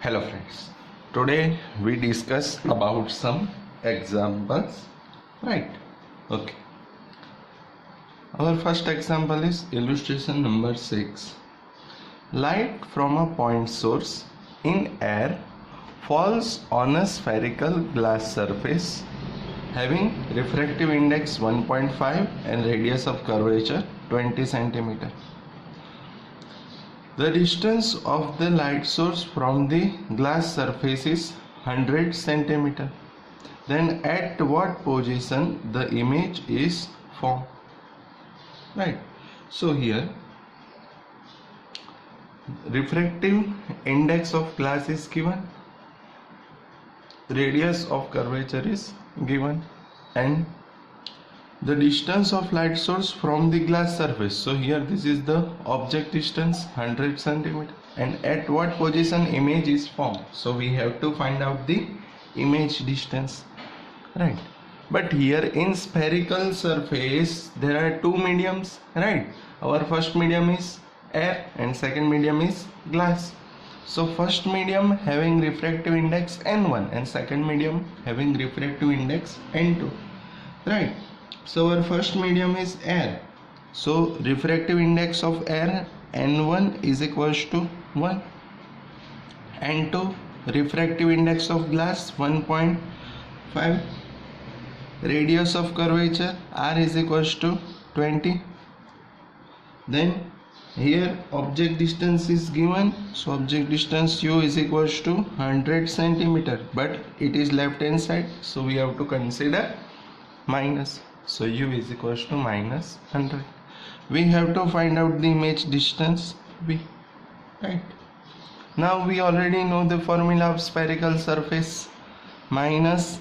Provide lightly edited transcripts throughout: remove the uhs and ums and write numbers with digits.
Hello friends, today we discuss about some examples, right? Okay, our first example is illustration number 6. Light from a point source in air falls on a spherical glass surface having refractive index 1.5 and radius of curvature 20 cm. The distance of the light source from the glass surface is 100 cm. Then at what position the image is formed? Right. So here refractive index of glass is given, radius of curvature is given, and the distance of light source from the glass surface. So here this is the object distance 100 cm, and at what position image is formed. So we have to find out the image distance, right? But here in spherical surface there are two mediums, right? Our first medium is air and second medium is glass. So first medium having refractive index n1 and second medium having refractive index n2, right? So our first medium is air. So refractive index of air n1 is equals to 1, n2 refractive index of glass 1.5, radius of curvature r is equals to 20. Then here object distance is given, so object distance u is equals to 100 cm, but it is left hand side, so we have to consider minus. So u is equals to minus 100. We have to find out the image distance v, right? Now we already know the formula of spherical surface, minus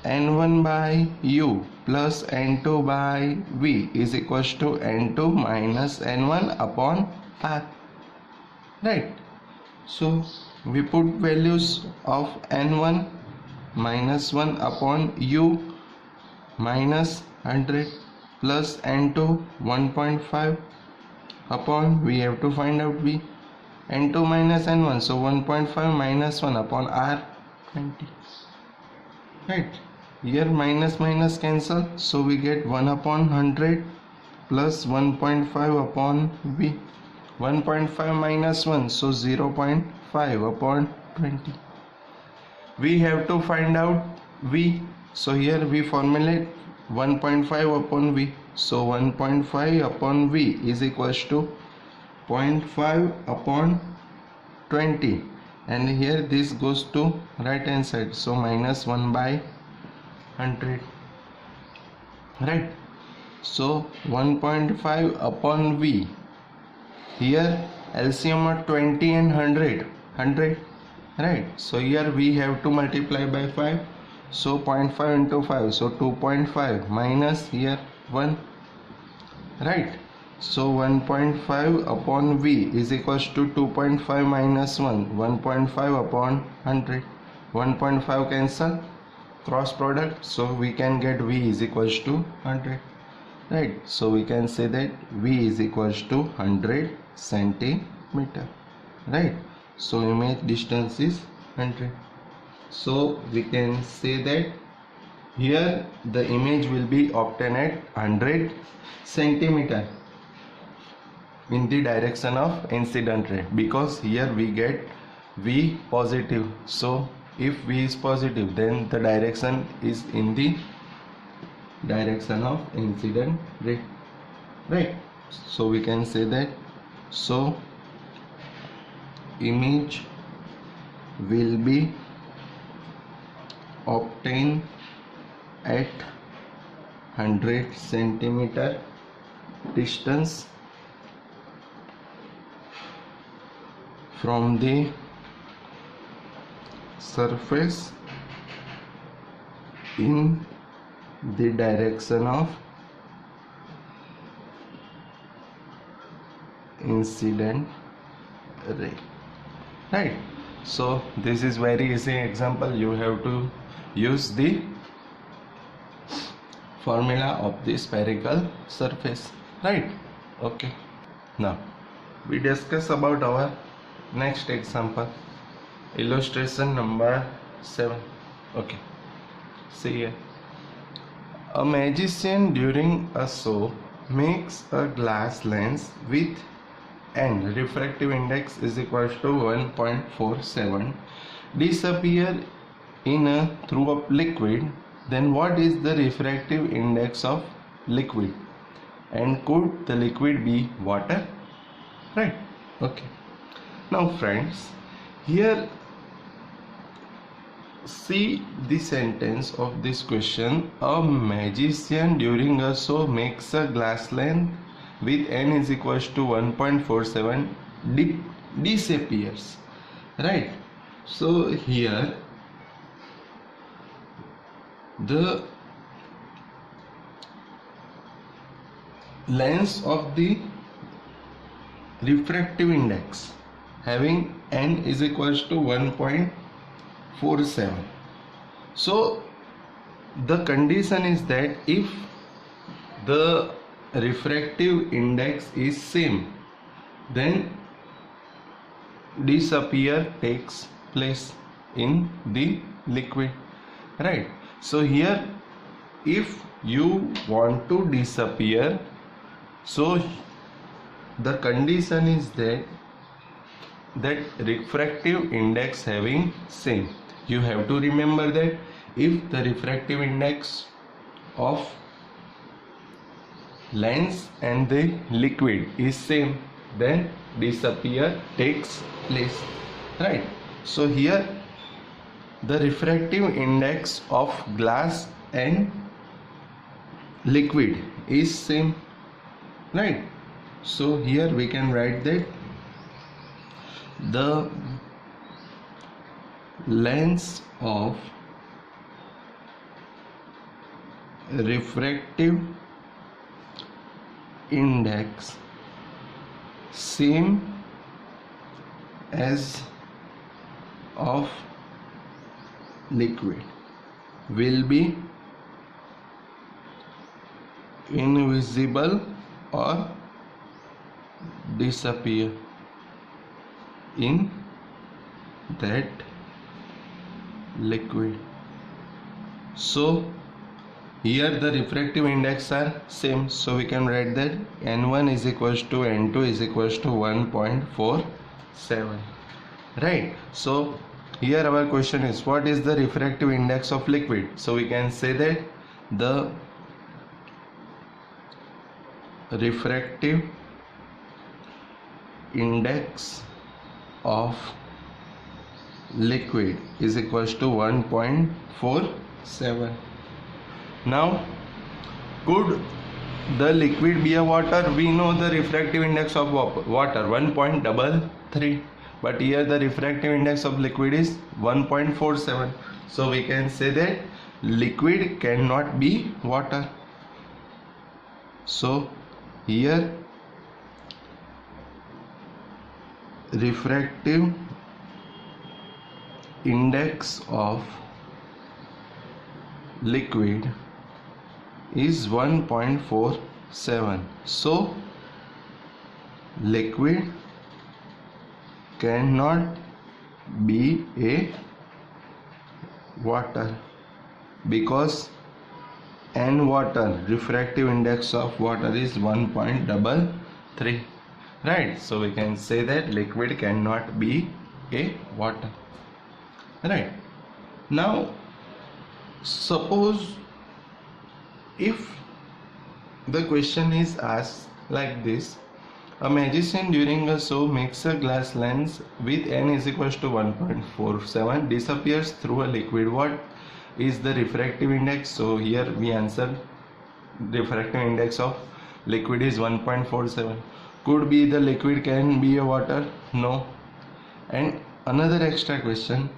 n1 by u plus n2 by v is equals to n2 minus n1 upon r, right? So we put values of n1 minus 1 upon u minus 100 plus n2 1.5 upon, we have to find out v, n2 minus n1, so 1.5 minus 1 upon r 20, right? Here minus minus cancel, so we get 1 upon 100 plus 1.5 upon v, 1.5 minus 1, so 0.5 upon 20. We have to find out v, so here we formulate 1.5 upon v, so 1.5 upon v is equals to 0.5 upon 20, and here this goes to right hand side, so minus 1 by 100, right? So 1.5 upon v, here LCM are 20 and 100, right? So here we have to multiply by 5, so 0.5 into 5, so 2.5 minus here 1, right? So 1.5 upon v is equals to 2.5 minus 1, 1.5 upon 100, 1.5 cancel, cross product, so we can get v is equals to 100, right? So we can say that v is equals to 100 centimeter, right? So image distance is 100. So we can say that here the image will be obtained at 100 centimeter in the direction of incident ray, because here we get v positive. So if v is positive, then the direction is in the direction of incident ray, right? So we can say that, so image will be obtained at 100 centimeter distance from the surface in the direction of incident ray, right? So this is very easy example. You have to use the formula of the spherical surface, right? Okay, now we discuss about our next example. Illustration number 7. Okay, see here. A magician during a show makes a glass lens with n refractive index is equal to 1.47 disappear in a through a liquid. Then what is the refractive index of liquid, and could the liquid be water? Right. Okay, now friends, here see the sentence of this question. A magician during a show makes a glass lens with n is equals to 1.47 disappears. Right. So here the lens of the refractive index having n is equals to 1.47. So the condition is that if the refractive index is same, then disappear takes place in the liquid. Right. So here if you want to disappear, so the condition is that refractive index having same. You have to remember that if the refractive index of lens and the liquid is same, then disappear takes place. Right. So here the refractive index of glass and liquid is same. Right. So here we can write that the lens of refractive index same as of liquid will be invisible or disappear in that liquid. So here the refractive index are same, so we can write that n1 is equals to n2 is equals to 1.47. Right. So here our question is, what is the refractive index of liquid? So we can say that the refractive index of liquid is equals to 1.47. Now could the liquid be a water? We know the refractive index of water 1.33, but here the refractive index of liquid is 1.47. So we can say that liquid cannot be water. So here refractive index of liquid is 1.47. So liquid cannot be a water because n water refractive index of water is 1.33. Right. So we can say that liquid cannot be a water. Right. Now suppose if the question is asked like this: a magician during a show makes a glass lens with n is equals to 1.47 disappears through a liquid. What is the refractive index? So here we answer refractive index of liquid is 1.47. Could be the liquid can be a water? No. And another extra question,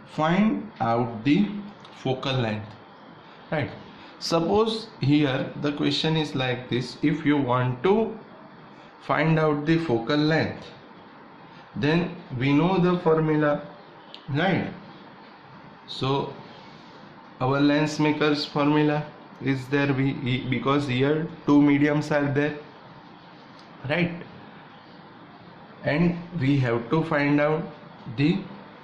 find out the focal length. Right. Suppose here the question is like this: if you want to find out the focal length, then we know the formula, right? So our lens maker's formula is there, because here two mediums are there, right? And we have to find out the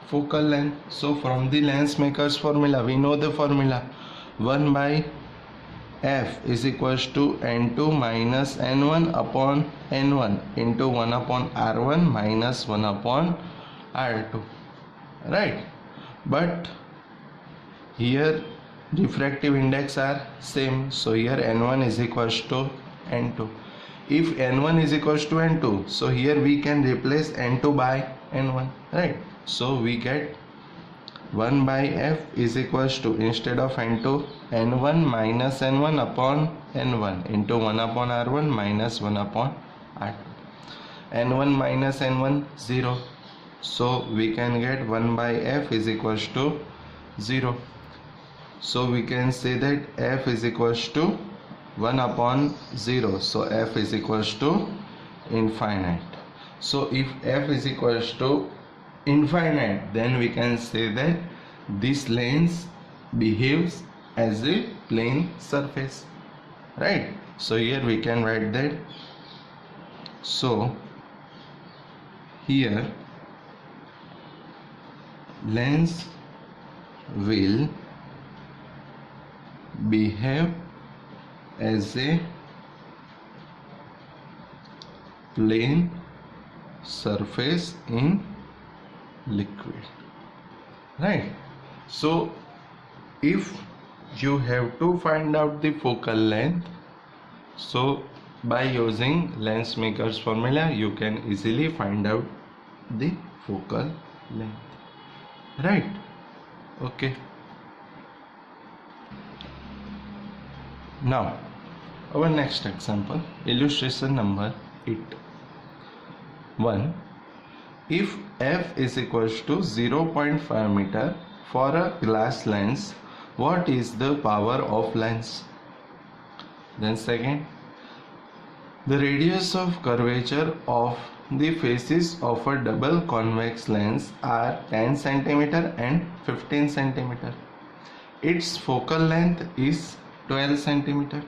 focal length. So from the lens maker's formula, we know the formula 1 by f is equals to n2 minus n1 upon n1 into 1 upon r1 minus 1 upon r2, right? But here refractive index are same, so here n1 is equals to n2. If n1 is equals to n2, so here we can replace n2 by n1, right? So we get 1 by f is equals to, instead of n2, n1 minus n1 upon n1 into 1 upon r1 minus 1 upon r2. n1 minus n1 0, so we can get 1 by f is equals to 0. So we can say that f is equals to 1 upon 0, so f is equals to infinite. So if f is equals to infinite, then we can say that this lens behaves as a plane surface, right? So here we can write that, so here lens will behave as a plane surface in liquid, right? So if you have to find out the focal length, so by using lens maker's formula you can easily find out the focal length, right? Okay, now our next example, illustration number 8. 1. If f is equals to 0.5 meter for a glass lens, what is the power of lens? Then second, the radius of curvature of the faces of a double convex lens are 10 cm and 15 cm. Its focal length is 12 cm.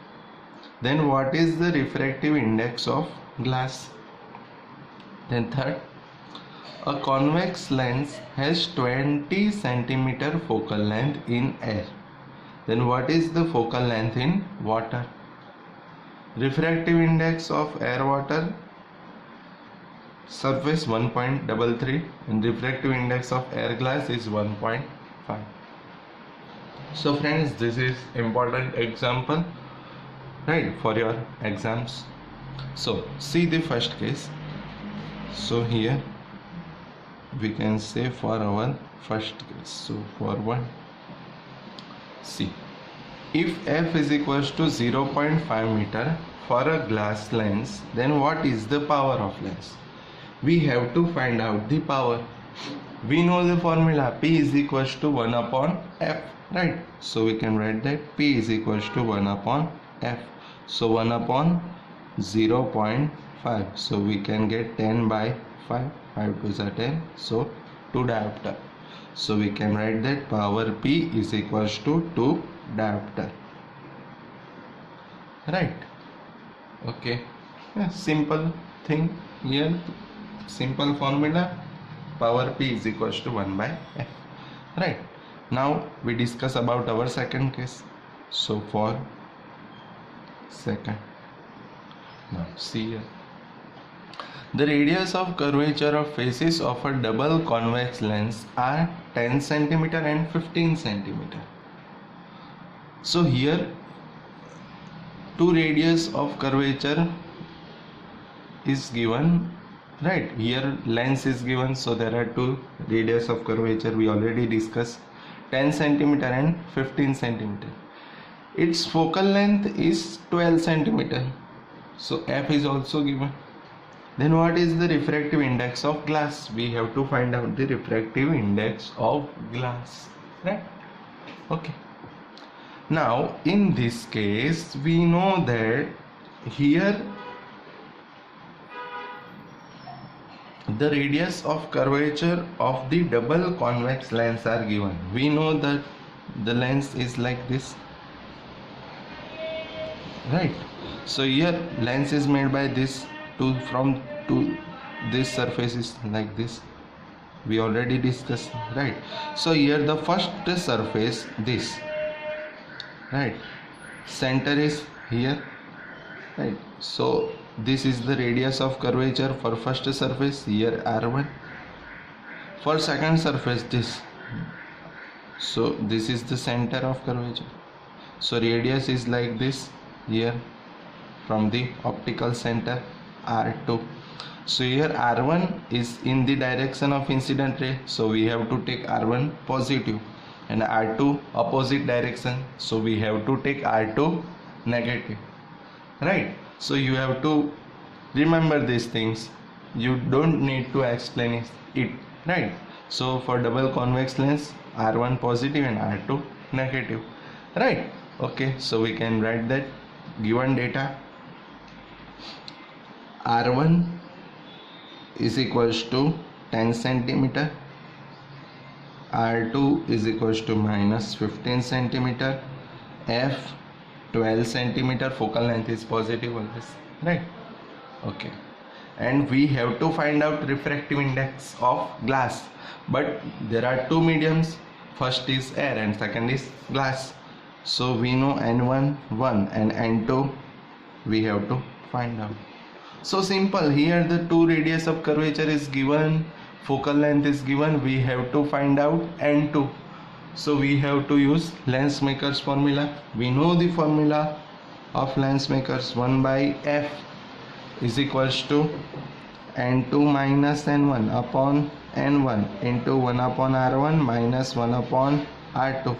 Then what is the refractive index of glass? Then third, a convex lens has 20 cm focal length in air. Then what is the focal length in water? Refractive index of air water surface 1.33 and refractive index of air glass is 1.5. So friends, this is important example, right, for your exams. So see the first case. So here we can say for our first case, so for 1, see, if f is equals to 0.5 meter for a glass lens, then what is the power of lens? We have to find out the power. We know the formula, P is equals to 1 upon f, right? So we can write that P is equals to 1 upon f. So 1 upon 0.5, so we can get 10 by 5, 5 to the 10, so 2 diopter. So we can write that power P is equals to 2 diopter, right? Okay, yeah, simple thing here, simple formula, power P is equals to 1 by f, right? Now we discuss about our second case. So for second, now see here, the radius of curvature of faces of a double convex lens are 10 cm and 15 cm. So here two radius of curvature is given, right? Here lens is given, so there are two radius of curvature, we already discussed, 10 cm and 15 cm. Its focal length is 12 cm, so f is also given. Then what is the refractive index of glass? We have to find out the refractive index of glass, right? Okay, now in this case we know that here the radius of curvature of the double convex lens are given. We know that the lens is like this, right? So here lens is made by this, from this surface is like this, we already discussed, right? So here the first surface, this, right, center is here, right? So this is the radius of curvature for first surface, here r1. For second surface, this, so this is the center of curvature, so radius is like this here from the optical center, r2. So here r1 is in the direction of incident ray, so we have to take r1 positive, and r2 opposite direction, so we have to take r2 negative, right? So you have to remember these things, you don't need to explain it, right? So for double convex lens, r1 positive and r2 negative, right? Okay, so we can write that given data, r1 is equals to 10 centimeter, r2 is equals to minus 15 centimeter, f 12 centimeter, focal length is positive always, right? Okay, and we have to find out refractive index of glass, but there are two mediums, first is air and second is glass. So we know n1 1 and n2 we have to find out. So simple, here the two radius of curvature is given, focal length is given, we have to find out n2. So we have to use lens maker's formula. We know the formula of lens makers, 1 by f is equals to n2 minus n1 upon n1 into 1 upon r1 minus 1 upon r2.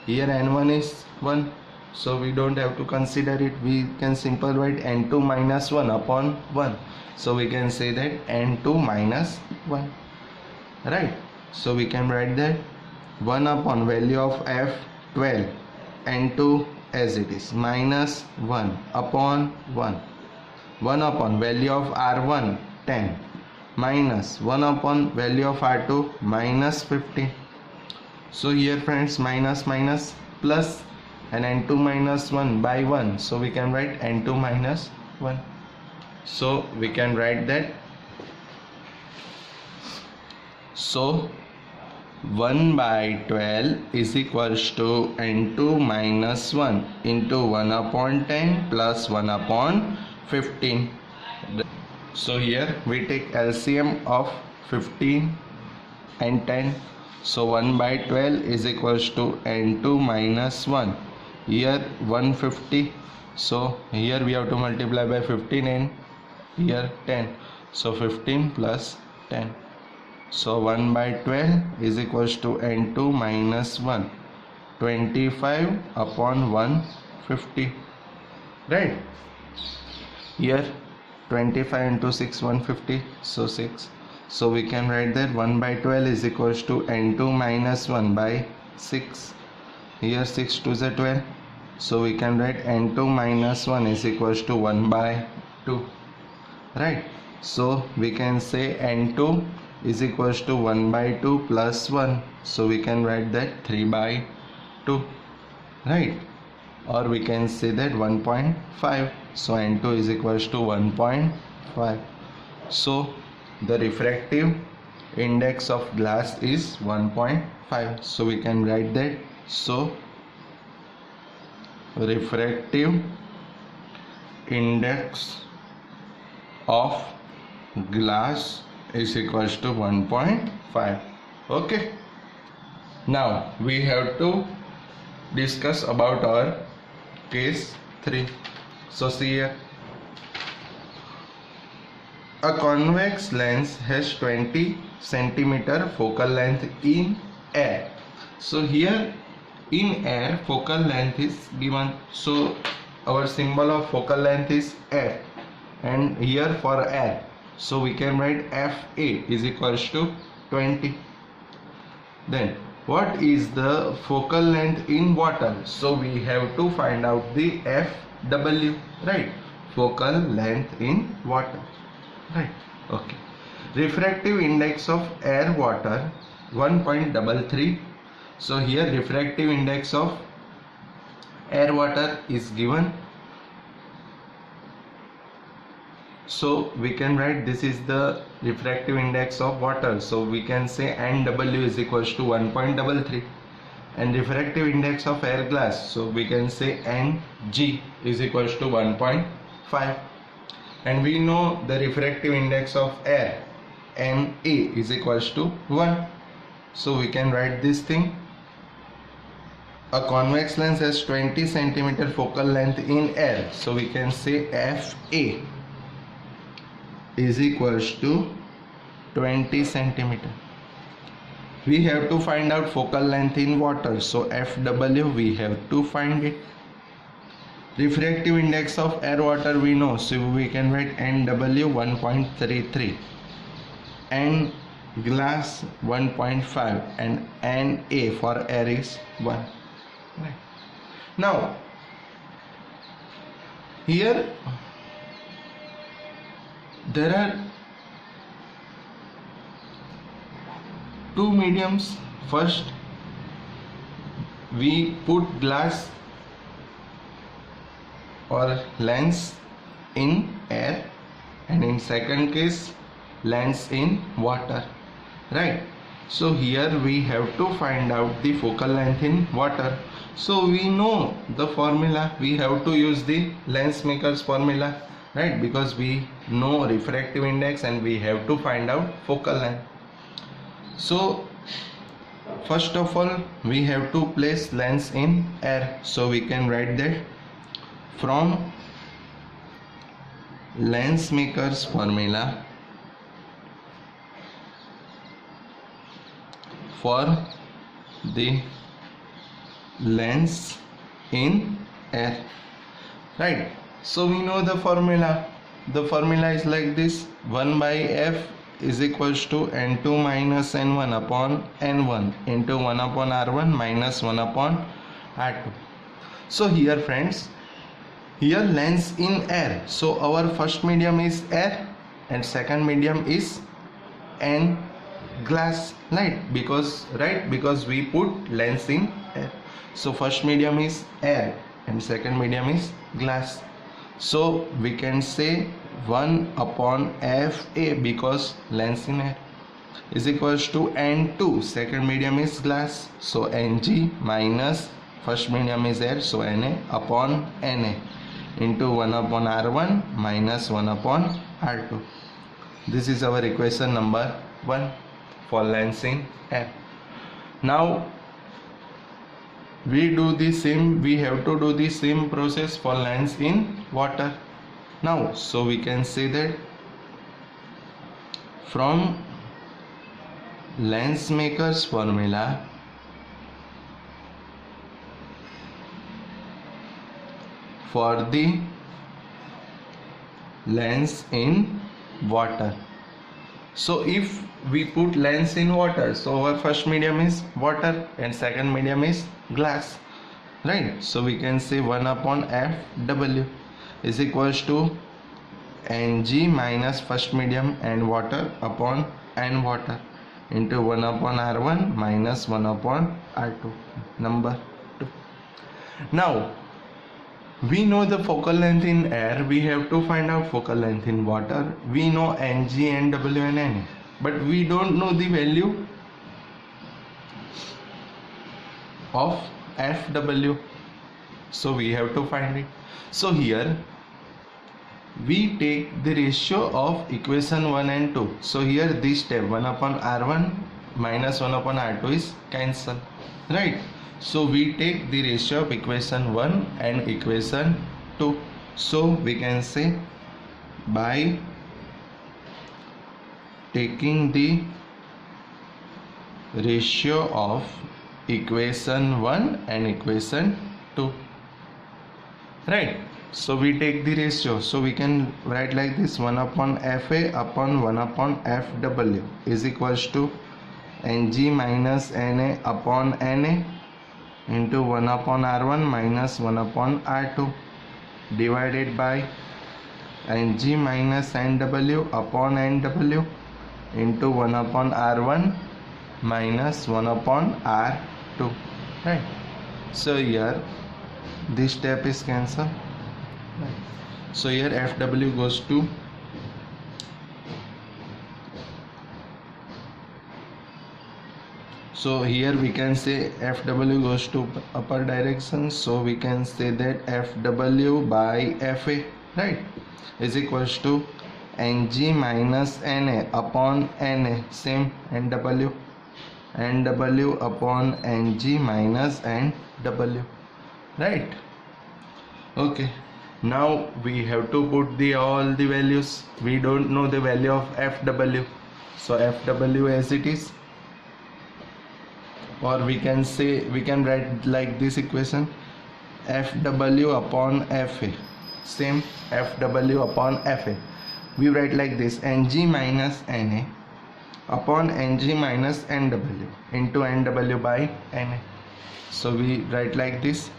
Here n1 is 1, so we don't have to consider it, we can simply write n2 minus 1 upon 1, so we can say that n2 minus 1, right? So we can write that 1 upon value of f 12, n2 as it is, minus 1 upon 1 upon value of r1 10, minus 1 upon value of r2 minus 15. So here friends, minus minus plus, and n2 minus 1 by 1, so we can write n2 minus 1. So we can write that, so 1 by 12 is equals to n2 minus 1 into 1 upon 10 plus 1 upon 15. So here we take LCM of 15 and 10, so 1 by 12 is equals to n2 minus 1, here 150, so here we have to multiply by 15 and here 10, so 15 plus 10, so 1 by 12 is equals to n2 minus 1, 25 upon 150, right? Here 25 into 6, 150, so 6. So we can write that 1 by 12 is equals to n2 minus 1 by 6. Here 6 to the 12. So we can write n2 minus 1 is equals to 1 by 2. Right. So we can say n2 is equals to 1 by 2 plus 1. So we can write that 3 by 2. Right. Or we can say that 1.5. So n2 is equals to 1.5. So the refractive index of glass is 1.5. So we can write that. So refractive index of glass is equals to 1.5. Okay. Now we have to discuss about our case 3. So see here, a convex lens has 20 centimeter focal length in air. So here in air focal length is given, so our symbol of focal length is f, and here for air, so we can write fa is equals to 20. Then what is the focal length in water? So we have to find out the fw, right? Focal length in water, right? Okay. Refractive index of air water 1.33. So here refractive index of air water is given. So we can write this is the refractive index of water. So we can say NW is equals to 1.33, and refractive index of air glass. So we can say Ng is equals to 1.5, and we know the refractive index of air Na is equals to 1. So we can write this thing. A convex lens has 20 centimeter focal length in air. So we can say Fa is equals to 20 centimeter. We have to find out focal length in water. So Fw we have to find it. Refractive index of air water we know. So we can write Nw 1.33. and glass 1.5 and Na for air is 1. Right. Now here there are two mediums. First we put glass or lens in air, and in second case lens in water, right? So here we have to find out the focal length in water. So we know the formula, we have to use the lens maker's formula, right? Because we know refractive index and we have to find out focal length. So first of all we have to place lens in air. So we can write that from lens maker's formula for the lens in air, right? So we know the formula. The formula is like this: 1 by F is equals to N2 minus N1 upon N1 into 1 upon R1 minus 1 upon R2. So here friends, here lens in air. So our first medium is air and second medium is N glass, right? Because we put lens in air. So first medium is air and second medium is glass. So we can say 1 upon Fa because lens in air is equals to N2, second medium is glass. So Ng minus first medium is air, so Na upon Na into 1 upon R1 minus 1 upon R2. This is our equation number 1 for lens in air. Now we have to do the same process for lens in water. Now so we can say that from lens maker's formula for the lens in water. So if we put lens in water, so our first medium is water and second medium is glass, right? So we can say 1 upon Fw is equals to Ng minus first medium and water upon N water into 1 upon R1 minus 1 upon R2, number 2. Now we know the focal length in air, we have to find out focal length in water. We know Ng, Nw and Na, but we don't know the value of Fw, so we have to find it. So here we take the ratio of equation 1 and 2. So here this step 1 upon R1 minus 1 upon R2 is cancelled, right? So we take the ratio of equation 1 and equation 2. So we can say by taking the ratio of equation 1 and equation 2, right? So we take the ratio, so we can write like this: 1 upon Fa upon 1 upon Fw is equals to Ng minus Na upon Na into 1 upon R1 minus 1 upon R2 divided by Ng minus Nw upon Nw into 1 upon R1 minus 1 upon R2, right? So here this step is cancelled, right? So here Fw goes to So here we can say FW goes to upper direction, so we can say that FW by FA, right, is equals to NG minus NA upon NA, same NW upon NG minus NW, right? Okay, now we have to put the all the values. We don't know the value of FW, so FW as it is, or we can say, we can write like this equation: FW upon FA, same FW upon FA, we write like this: NG minus NA upon NG minus NW into NW by NA. So we write like this: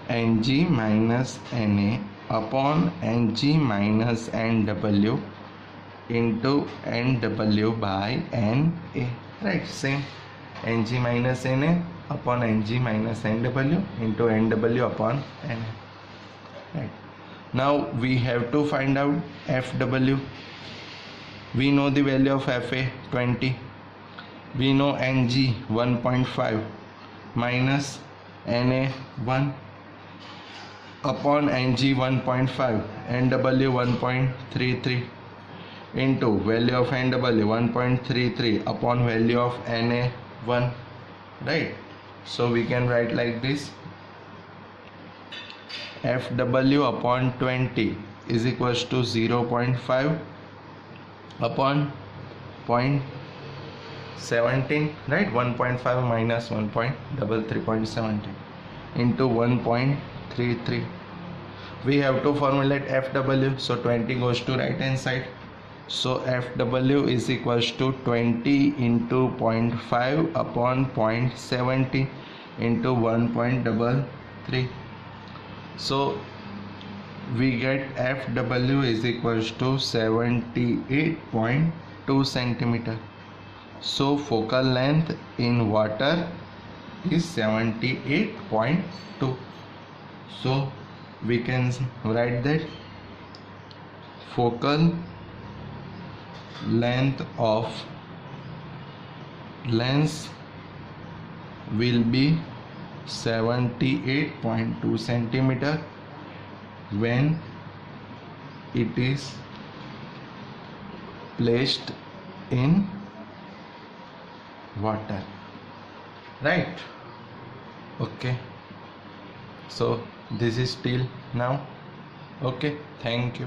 NG minus NA upon NG minus NW into NW by NA, right? Same NG minus NA upon NG minus NW into NW upon NA, right? Now we have to find out FW. We know the value of FA 20, we know NG 1.5 minus NA 1 upon NG 1.5, NW 1.33 into value of NW 1.33 upon value of NA 1, right? So we can write like this: FW upon 20 is equals to 0.5 upon 0.17, right? 1.5 minus 1.33.17 into 1.33. We have to formulate FW, so 20 goes to right hand side, so FW is equals to 20 into 0.5 upon 0.70 into 1.33. So we get FW is equals to 78.2 centimeter. So focal length in water is 78.2. So we can write that focal length of lens will be 78.2 centimeter when it is placed in water, right? Okay, so this is till now. Okay, thank you.